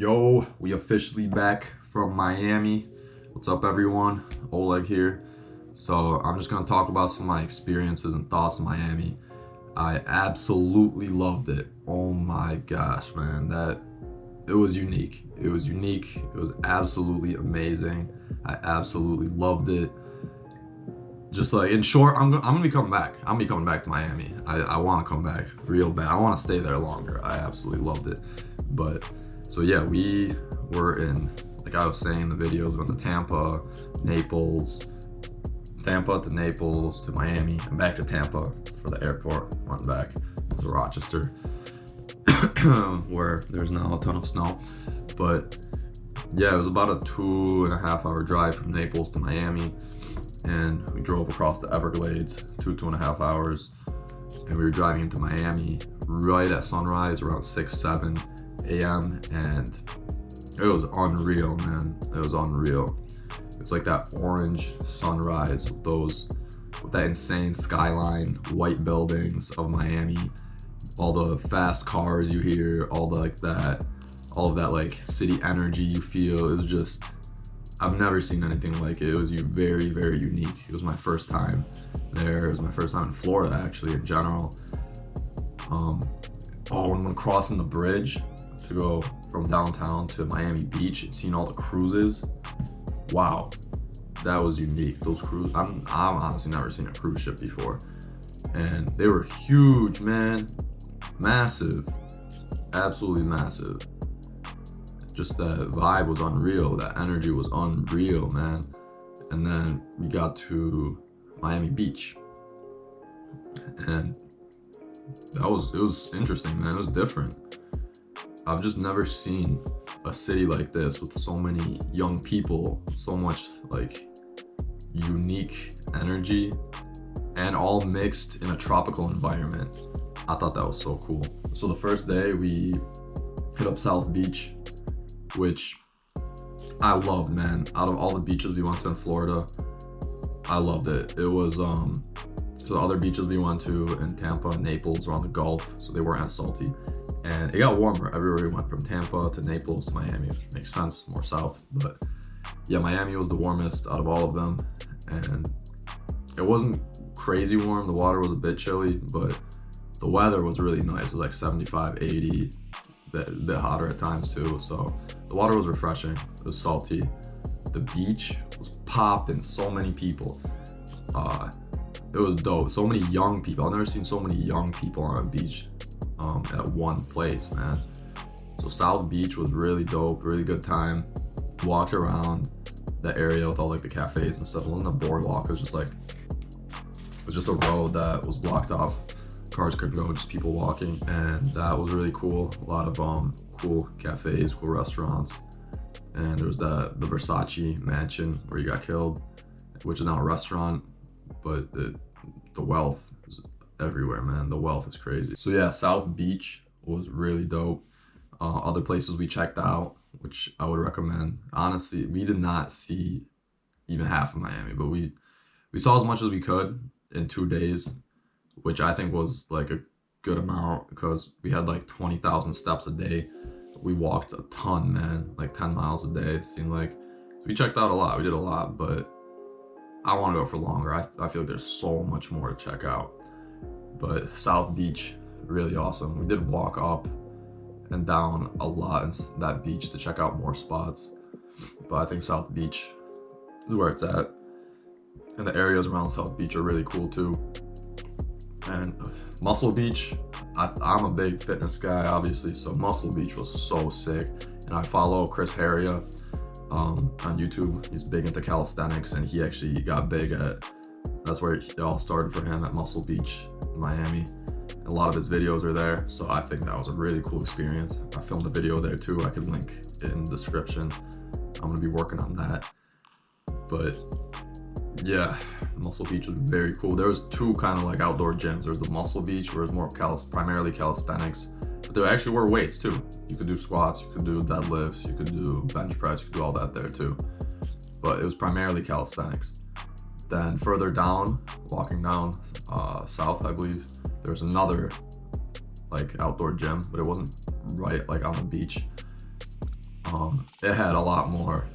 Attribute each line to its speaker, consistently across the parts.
Speaker 1: Yo, we officially back from Miami. What's up, everyone? Oleg here. So I'm just gonna talk about some of my experiences and thoughts in Miami. I absolutely loved it. Oh my gosh, man, it was unique. It was unique. It was absolutely amazing. I absolutely loved it. Just like in short, I'm gonna be coming back. I'm gonna be coming back to Miami. I want to come back real bad. I want to stay there longer. I absolutely loved it. But so yeah, we were in, like I was saying in the videos, we went to Tampa, Naples, Tampa to Naples to Miami, and back to Tampa for the airport. Went back to Rochester, where there's now a ton of snow. But yeah, it was about a 2.5 hour drive from Naples to Miami, and we drove across the Everglades, 2.5 hours, and we were driving into Miami right at sunrise around 6-7 a.m. and it was unreal, man. It was unreal. It's like that orange sunrise with that insane skyline, white buildings of Miami, all the fast cars you hear, all of that like city energy you feel. It was just, I've never seen anything like it. It was very, very unique. It was my first time there. It was my first time in Florida, actually, in general. And when crossing the bridge to go from downtown to Miami Beach and seeing all the cruises, wow, that was unique. Those cruises, I've honestly never seen a cruise ship before, and they were huge, man, massive, absolutely massive. Just that vibe was unreal. That energy was unreal, man. And then we got to Miami Beach, and it was interesting, man. It was different. I've just never seen a city like this with so many young people, so much like unique energy, and all mixed in a tropical environment. I thought that was so cool. So the first day we hit up South Beach, which I loved, man. Out of all the beaches we went to in Florida, I loved it. It was so the other beaches we went to in Tampa and Naples were on the Gulf, so they weren't as salty. And it got warmer everywhere we went, from Tampa to Naples to Miami, which makes sense, more south. But yeah, Miami was the warmest out of all of them, and it wasn't crazy warm. The water was a bit chilly, but the weather was really nice. It was like 75, 80, a bit hotter at times too. So the water was refreshing. It was salty. The beach was popping. So many people. It was dope. So many young people. I've never seen so many young people on a beach at one place, man. So South Beach was really dope. Really good time. Walked around the area with all like the cafes and stuff. It wasn't a boardwalk. It was just a road that was blocked off. Cars couldn't go, just people walking, and that was really cool. A lot of cool cafes, cool restaurants, and there was the Versace mansion where he got killed, which is now a restaurant, but the wealth is everywhere, man. The wealth is crazy. So yeah, South Beach was really dope. Other places we checked out, which I would recommend. Honestly, we did not see even half of Miami, but we saw as much as we could in 2 days, which I think was like a good amount because we had like 20,000 steps a day. We walked a ton, man, like 10 miles a day, it seemed like. So we checked out a lot, we did a lot, but I want to go for longer. I feel like there's so much more to check out. But South Beach, really awesome. We did walk up and down a lot in that beach to check out more spots. But I think South Beach is where it's at. And the areas around South Beach are really cool too. And Muscle Beach, I'm a big fitness guy, obviously, so Muscle Beach was so sick. And I follow Chris Heria on YouTube. He's big into calisthenics, and he actually got big that's where it all started for him, at Muscle Beach, Miami. And a lot of his videos are there, so I think that was a really cool experience. I filmed a video there too. I could link it in the description. I'm gonna be working on that. But yeah, Muscle Beach was very cool. There was two kind of like outdoor gyms. There was the Muscle Beach, where it's more primarily calisthenics, but there actually were weights too. You could do squats, you could do deadlifts, you could do bench press, you could do all that there too. But it was primarily calisthenics. Then further down, walking down south, I believe, there's another like outdoor gym, but it wasn't right like on the beach. it had a lot more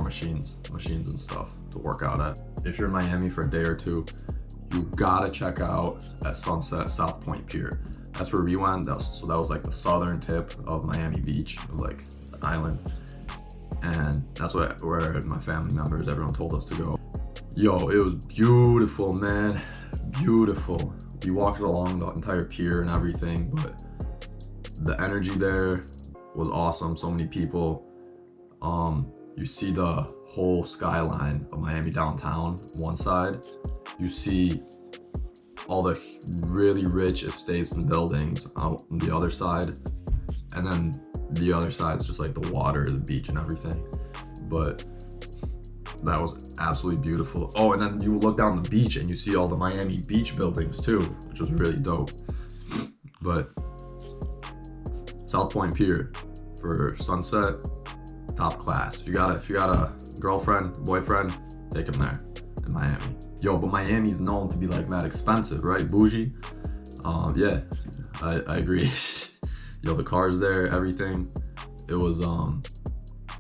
Speaker 1: machines and stuff to work out at. If you're in Miami for a day or two, you gotta check out at Sunset South Point Pier. That's where we went. That was like the southern tip of Miami Beach, like the island, and that's where my family members, everyone told us to go. Yo, it was beautiful, man, beautiful. We walked along the entire pier and everything, but the energy there was awesome. So many people. You see the whole skyline of Miami downtown one side. You see all the really rich estates and buildings out on the other side, and then the other side is just like the water, the beach and everything. But that was absolutely beautiful. Oh, and then you look down the beach and you see all the Miami Beach buildings too, which was really dope. But South Point Pier for sunset, top class. If you got a girlfriend, boyfriend, take him there in Miami. Yo, but Miami's known to be like that expensive, right? Bougie. Yeah, I agree. Yo, the cars there, everything. It was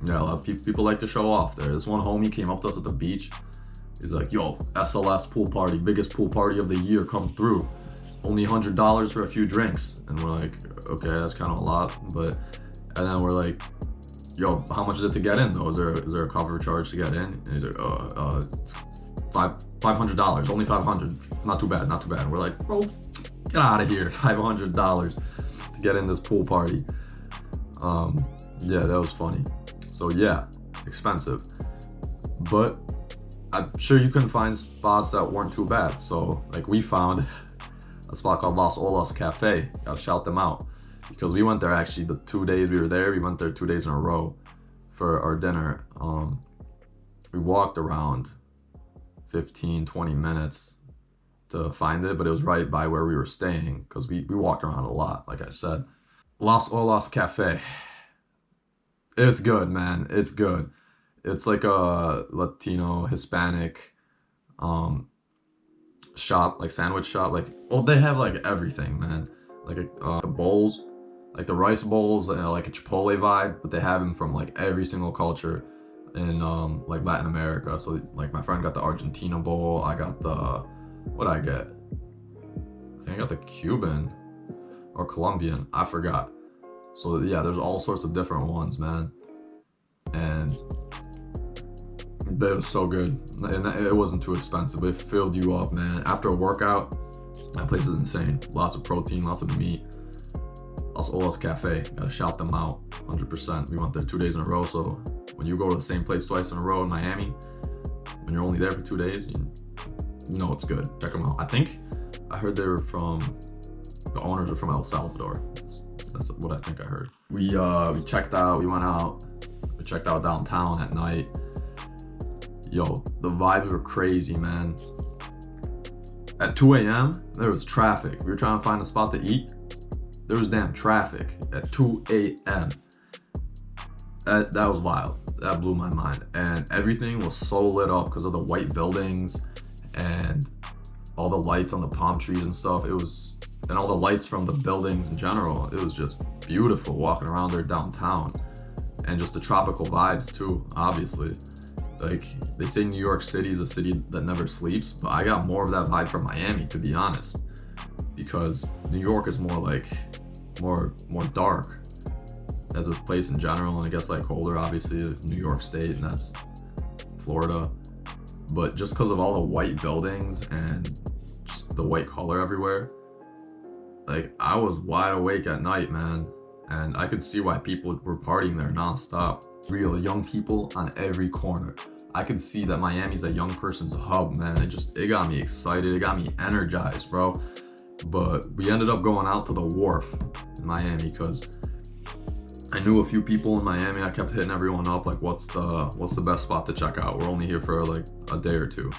Speaker 1: yeah, a lot of people like to show off there. This one homie came up to us at the beach. He's like, yo, SLS pool party, biggest pool party of the year, come through. Only $100 for a few drinks. And we're like, okay, that's kind of a lot. But, and then we're like, yo, how much is it to get in though? Is there a cover charge to get in? And he's like, $500, only 500. Not too bad, not too bad. And we're like, bro, get out of here, $500 to get in this pool party. Yeah, that was funny. So yeah, expensive. But I'm sure you can find spots that weren't too bad. So like we found a spot called OLAS Cafe. Gotta shout them out. Because we went there actually the 2 days we were there. We went there 2 days in a row for our dinner. We walked around 15-20 minutes to find it, but it was right by where we were staying because we walked around a lot, like I said. OLAS Cafe. It's good, man. It's good. It's like a Latino, Hispanic shop, like sandwich shop. Like, oh, they have like everything, man. Like the bowls, like the rice bowls, like a Chipotle vibe, but they have them from like every single culture in like Latin America. So like my friend got the Argentina bowl. I got the, what did I get? I think I got the Cuban or Colombian. I forgot. So yeah, there's all sorts of different ones, man. And that was so good. And it wasn't too expensive. It filled you up, man. After a workout, that place is insane. Lots of protein, lots of meat. OLAS Cafe, gotta shout them out, 100%. We went there 2 days in a row, so when you go to the same place twice in a row in Miami, when you're only there for 2 days, you know it's good. Check them out. I heard they were from, the owners are from El Salvador. That's what I think I heard. We checked out, we went out, we checked out downtown at night. Yo, the vibes were crazy, man. At 2 a.m., there was traffic. We were trying to find a spot to eat. There was damn traffic at 2 a.m. That was wild. That blew my mind. And everything was so lit up because of the white buildings and all the lights on the palm trees and stuff. It was, and all the lights from the buildings in general. It was just beautiful walking around there downtown. And just the tropical vibes too, obviously. Like, they say New York City is a city that never sleeps, but I got more of that vibe from Miami, to be honest. Because New York is more like, more dark as a place in general, and it gets like colder, obviously. It's New York State, and that's Florida. But just because of all the white buildings and just the white color everywhere, like, I was wide awake at night, man. And I could see why people were partying there nonstop. Real young people on every corner. I could see that Miami's a young person's hub, man. It got me excited. It got me energized, bro. But we ended up going out to the Wharf in Miami because I knew a few people in Miami. I kept hitting everyone up, like, what's the best spot to check out? We're only here for like a day or two.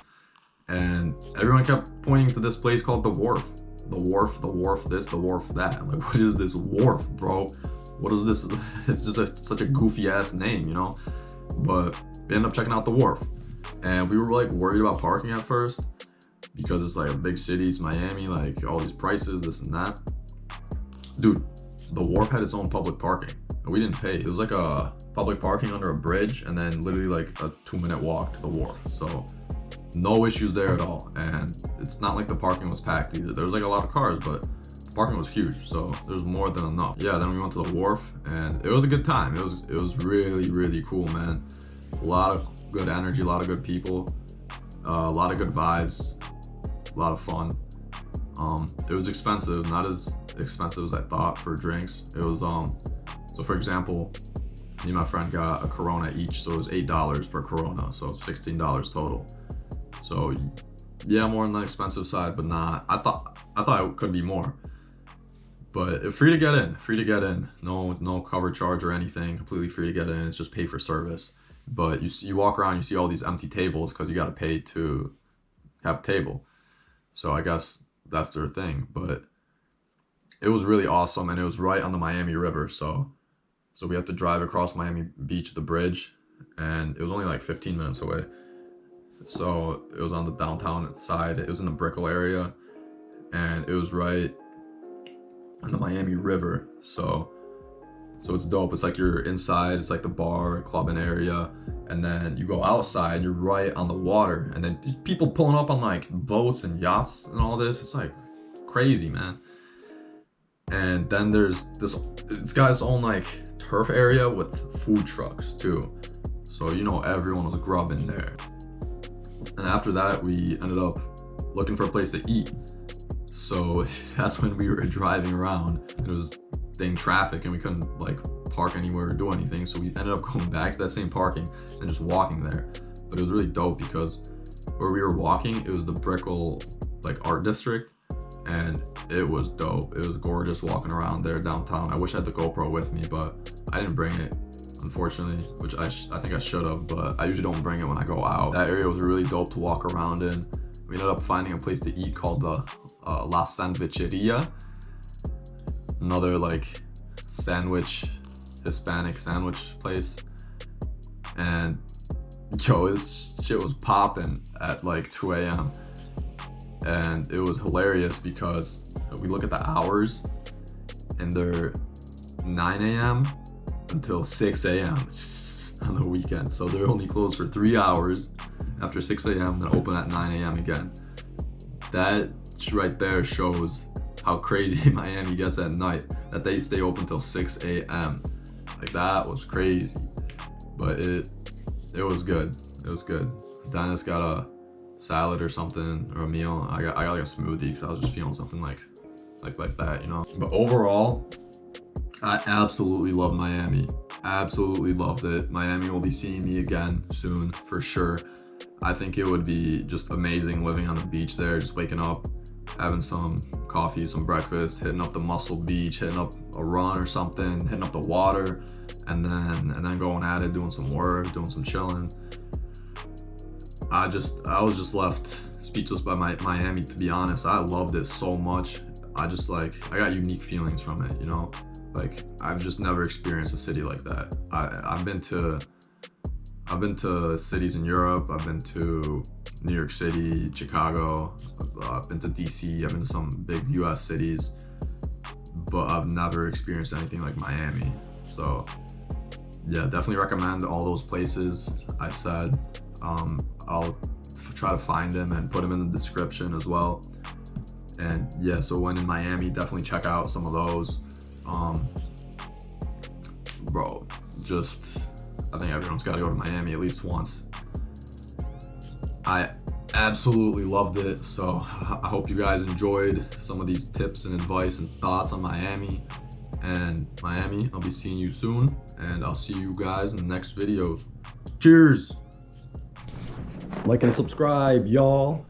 Speaker 1: And everyone kept pointing to this place called the Wharf. The Wharf this, the Wharf that. I'm like, what is this Wharf, bro? What is this? It's just such a goofy ass name, you know? But we ended up checking out the Wharf. And we were like worried about parking at first because it's like a big city, it's Miami, like all these prices, this and that. Dude, the Wharf had its own public parking. and we didn't pay. It was like a public parking under a bridge, and then literally like a 2-minute walk to the wharf. So no issues there at all. And it's not like the parking was packed either. There was like a lot of cars, but the parking was huge, so there was more than enough. Yeah, then we went to the wharf, and it was a good time. It was really cool, man. A lot of good energy, a lot of good people, a lot of good vibes, a lot of fun. It was expensive, not as expensive as I thought for drinks. It was so for example, me and my friend got a Corona each, so it was $8 per Corona, so $16 total. So yeah, more on the expensive side, but not. I thought it could be more. But free to get in, no cover charge or anything, completely free to get in. It's just pay for service. But you walk around, you see all these empty tables because you got to pay to have a table. So I guess that's their thing. But it was really awesome, and it was right on the Miami River. So we had to drive across Miami Beach, the bridge, and it was only like 15 minutes away. So it was on the downtown side. It was in the Brickell area, and it was right on the Miami River. So it's dope. It's like you're inside, it's like the bar, clubbing area, and then you go outside and you're right on the water, and then people pulling up on like boats and yachts and all this. It's like crazy, man. And then there's it's got its own like turf area with food trucks too. So you know everyone was grubbing there. And after that, we ended up looking for a place to eat. So that's when we were driving around. It was dang traffic, and we couldn't like park anywhere or do anything. So we ended up going back to that same parking and just walking there. But it was really dope because where we were walking, it was the Brickell like Art District, and it was dope. It was gorgeous walking around there downtown. I wish I had the GoPro with me, but I didn't bring it, unfortunately, which I think I should have, but I usually don't bring it when I go out. That area was really dope to walk around in. We ended up finding a place to eat called the La Sandwhicherie, another like Hispanic sandwich place. And yo, this shit was popping at like 2 a.m. And it was hilarious because we look at the hours, and they're 9 a.m. until 6 a.m. on the weekend. So they're only closed for 3 hours after 6 a.m. then open at 9 a.m. again. That right there shows how crazy Miami gets at night, that they stay open till 6 a.m. Like, that was crazy. But it was good. It was good. Dennis got a salad or something, or a meal. I got like a smoothie because I was just feeling something like that, you know. But overall, I absolutely love Miami. Absolutely loved it. Miami will be seeing me again soon for sure. I think it would be just amazing living on the beach there, just waking up, having some coffee, some breakfast, hitting up the Muscle Beach, hitting up a run or something, hitting up the water, and then going at it, doing some work, doing some chilling. I was just left speechless by Miami, to be honest. I loved it so much. I got unique feelings from it, you know? Like, I've just never experienced a city like that. I've been to cities in Europe. I've been to New York City, Chicago. I've been to DC. I've been to some big US cities, but I've never experienced anything like Miami. So yeah, definitely recommend all those places I said. I'll try to find them and put them in the description as well. And yeah, so when in Miami, definitely check out some of those. Bro, I think everyone's got to go to Miami at least once. I absolutely loved it. So I hope you guys enjoyed some of these tips and advice and thoughts on Miami. And Miami, I'll be seeing you soon, and I'll see you guys in the next videos. Cheers! Like and subscribe, y'all.